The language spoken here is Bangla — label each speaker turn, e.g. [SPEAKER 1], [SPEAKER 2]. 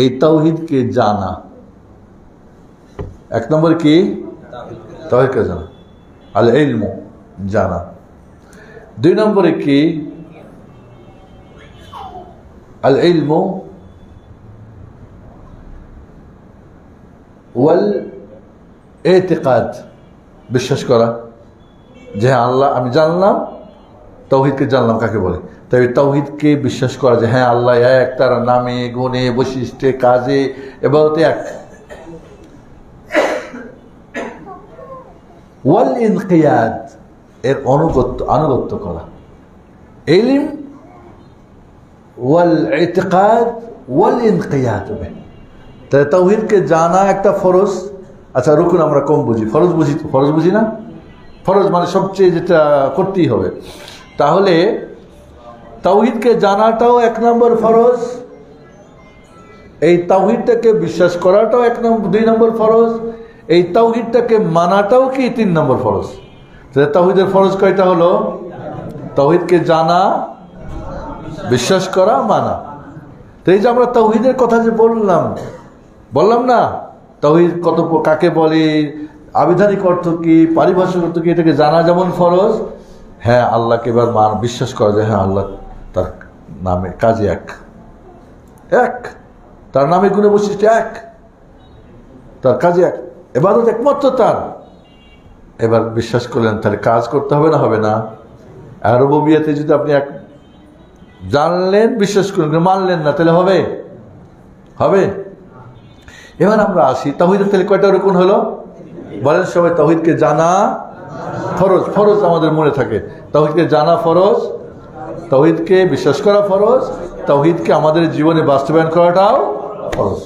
[SPEAKER 1] এই তাওহীদকে জানা। এক নম্বর কি? তাওহীদকে জানা, আল ইলমু, জানা। দুই নম্বরে কি? আল ইলমু ওয়াল ইতিকাদ, বিশ্বাস করা যে আল্লাহ, আমি জানলাম, তাওহীদকে জানলাম কাকে বলে। তাই তাওহীদকে বিশ্বাস করা যে হ্যাঁ আল্লাহ এক, তার নামে, গুণে, বৈশিষ্ট্যে, কাজে, ইবাদতে এক। ওয়াল ইনকিয়াদ, এর আনুগত্য করা। ইলম ওয়াল ইতিকাদ ওয়াল ইনকিয়াদ। তাই তাওহীদকে জানা একটা ফরজ। আচ্ছা, রুকুন আমরা কম বুঝি, ফরজ বুঝি না? ফরজ মানে সবচেয়ে যেটা করতেই হবে। তাহলে তাওহীদকে জানাটাও এক নম্বর ফরজ, এই তাওহীদটাকে বিশ্বাস করাটাও দুই নম্বর ফরজ, এই তাওহীদটাকে মানাটাও কি 3 নম্বর ফরজ। তাওহীদের ফরজ কয়টা হলো? তাওহীদকে জানা, বিশ্বাস করা, মানা। তো এই যে আমরা তাওহীদের কথা যে বললাম না, তাওহীদ কত, কাকে বলে, আবিধানিক অর্থ কি, পারিভাষিক অর্থ কি, এটাকে জানা যেমন ফরজ। হ্যাঁ আল্লাহকে এবার বিশ্বাস করা যায় হ্যাঁ আল্লাহ তার নামে, কাজে এক, তার নামে, গুণে, বৈশিষ্ট্য এক, তার কাজে এক, ইবাদত একমাত্র তার। এবার বিশ্বাস করলেন, তাহলে কাজ করতে হবে না? হবে না? রুবুবিয়্যাতে যদি আপনি এক জানলেন, বিশ্বাস করলেন, মানলেন না, তাহলে হবে? এবার আমরা আসি তাওহীদের, তাহলে কয়টা রুকুন হলো? বলেন সবাই। তাওহীদকে জানা ফরজ আমাদের মনে থাকে। তাওহীদকে জানা ফরজ, তাওহীদকে বিশ্বাস করা ফরজ, তাওহীদকে আমাদের জীবনে বাস্তবায়ন করাটাও ফরজ।